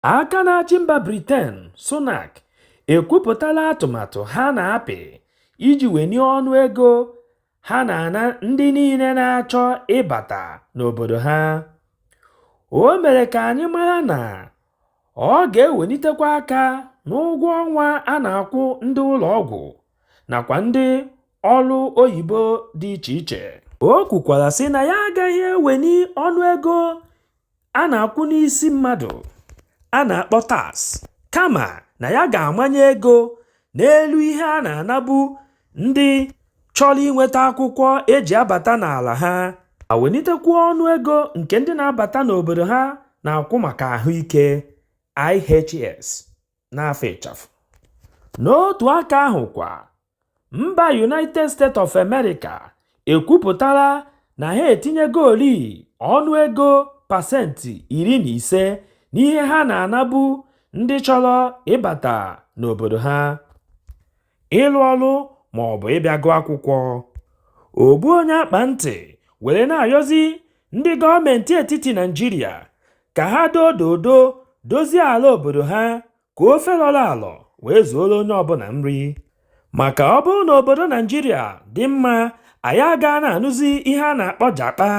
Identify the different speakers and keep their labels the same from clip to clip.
Speaker 1: aka na-achị mba Britain Sunak ekwupụtala atụmatụ ha na-apị iji wenye ọnụ ego ha na-ana ndị niile na-achọ ịbata n'obodo ha. O mere ka anyị mara na ọ ga-ewelitekwa aka n'ụgwọ ọnwa a na-akwụ ndị ụlọ ọgwụ nakwa ndị ọrụ oyibo dị iche iche. O kwukwara sị na ya agaghị eweli ọnụego a na-akwụ n'isi mmadụ a na-akpọ tax, kama na ya ga-amanye ego n'elu ihe a na-anabu ndị chọrọ inweta akwụkwọ eji abata n'ala ha, ma welitekwa ọnụego nke ndị na-abata n'obodo ha na-akwụ maka ahụike IHS n'afọ ịchafụ. N'otu aka ahụ kwa, mba United States of America ekwupụtala na ha etinyegori ọnụego pasentị 15 n'ihe ha na-anabu ndị chọrọ ịbata n'obodo ha, ịlụ ọrụ ma ọ bụ ịbịa gụọ akwụkwọ. Ogbu onye akpa ntị were na-ayọzi ndị gọọmenti etiti Naịjirịa ka ha dozie ala obodo ha ka ofe lọrọ alọ wee zuoro onye ọbụla nri. Maka ọ bụrụ na obodo Naịjirịa dị mma, anyị aga na-anụzi ihe a na-akpọ jakpa.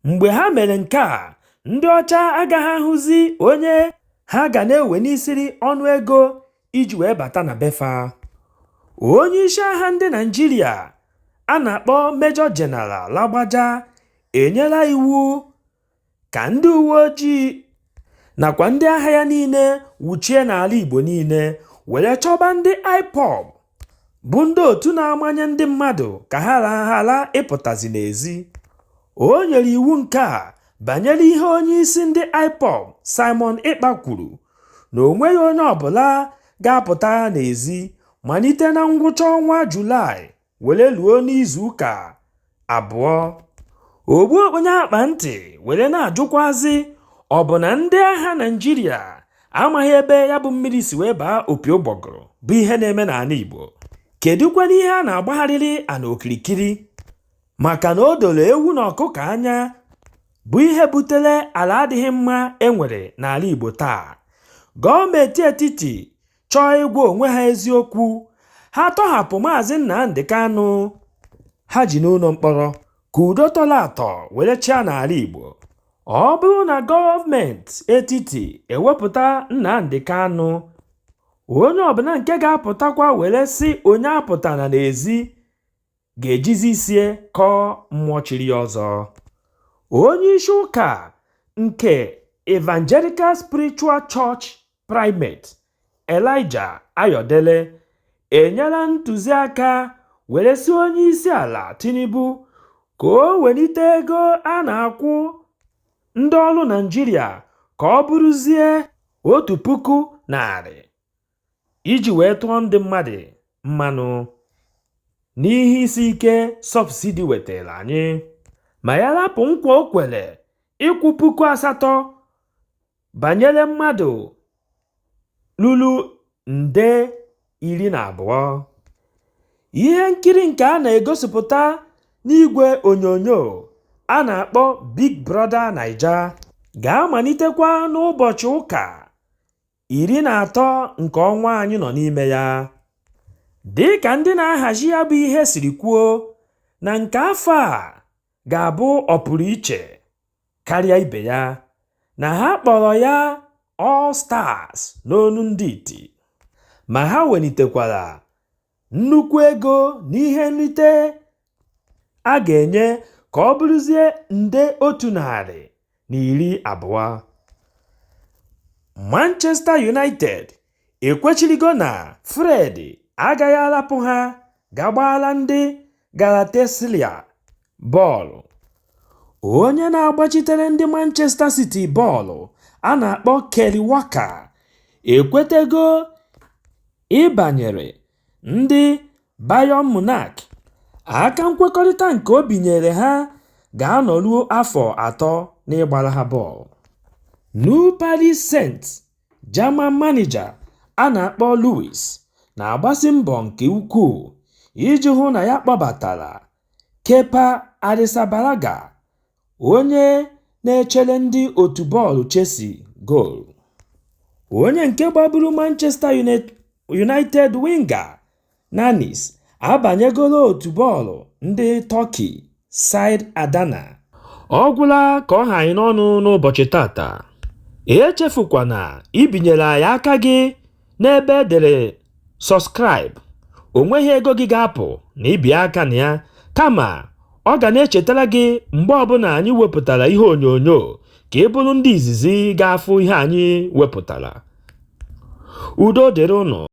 Speaker 1: Mgbe ha mere nke a, ndị ọcha agaghị ahụzi onye ha ga na-ewe n'isiri ọnụego iji wee bata na befa. Onye isi agha ndị Naịjirịa a na-akpọ Major General Lagbaja enyela iwu ka ndị uwe ojii nakwa ndị agha ya niile wuchie n'ala Igbo niile were chọba ndị IPOB bụ ndị otu na-amanye ndị mmadụ ka ha ghara ịpụtazi n'ezi. O nyere iwu nke a banyere ihe onye isi ndị IPOB Simon Ekpa kwuru na o nweghị onye ọbụla ga-apụta n'ezi malite na ngwụcha ọnwa Julaị were luo n'izu ụka abụọ. Ogbu onye akpa ntị were na-ajụkwazi ọ bụ na ndị agha Naịjirịa amaghị ebe ya bụ mmiri si wee baa opi ụgbọgụrụ bụ ihe na-eme n'ala Igbo. Kedụkwana ihe a na-agbagharịrị ana okirikiri? Maka na o doro ewu na ọkụkọ anya bụ ihe butere ala adịghị mma enwere n'ala Igbo taa. Gọọmenti etiti chọọ ịgwa onwe ha eziokwu, ha tọhapụ Maazị Nnamdi Kanụ ha ji n'ụlọ mkpọrọ ka udo tọrọ atọ were chịa n'ala Igbo. Ọ bụrụ na gọọmenti etiti ewepụta Nnamdi Kanụ, onye ọbụla nke ga-apụtakwa were sị onye apụtara n'ezi ga-ejizi isie kọọ mmụọ chiri ya ọzọ. Onye isi ụka nke Evangelical Spiritual Church Primate Elijah Ayodele enyela ntụziaka were sị onye isi ala Tinubu ka o welite ego a na-akwụ ndị ọrụ Naịjirịa ka ọ bụrụzie 1,100 iji wee tụọ ndị mmadụ mmanụ n'ihe isi ike sọbsidi wetara anyị, ma ya rapụ nkwa o kwere ịkwụ 8,000 banyere mmadụ lulu nde 12. Ihe nkiri nke a na-egosipụta n'igwe onyonyo a na-akpọ Big Brother Naija ga-amalitekwa n'ụbọchị ụka 13 nke ọnwa anyị nọ n'ime ya. Dị ka ndị na-ahazi ya bụ ihe siri kwuo, na nke afọ a ga-abụ ọpụrụ iche karịa ibe ya, na ha kpọrọ ya All Stars n'onu ndị iti, ma ha welitekwara nnukwu ego n'ihe nrite a ga-enye ka ọ bụrụzie nde 120. Manchester United ekwechirigo na Fred agaghị arapụ ha ga-agbara ndị Galatasaray bọọlụ. Onye na-agbachitere ndị Manchester City bọọlụ a na-akpọ Kelly Walker ekwetego ịbanyere ndị Bayern Munich. Aka nkwekọrịta nke o binyere ha ga-anọ ruo afọ 3 n'ịgbara ha bọọlụ. New Paris Saint-Germain manager a na-akpọ Louis na-agbasi mbọ nke ukwuu iji hụ na ya kpọbatara Kepa Arrizabalaga, onye na-echere ndị otu bọọlụ Chelsea goolu. onye nke gbaburu Manchester United winger Nanis abanyegolo otu bọọlụ ndị Turkey Side Adana. Ọ gwụla ka ọ ha anyị n'ọnụ n'ụbọchị tata. Echefukwana ibinyere anyị aka gị n'ebe edere subscribe. O nweghị ego gị ga-apụ na ibi aka na ya, kama ọ ga na-echetara gị mgbe ọbụla anyị wepụtara ihe onyonyo ka ị bụrụ ndị izizi ga-afụ ihe anyị wepụtara. Udo dịrị unu.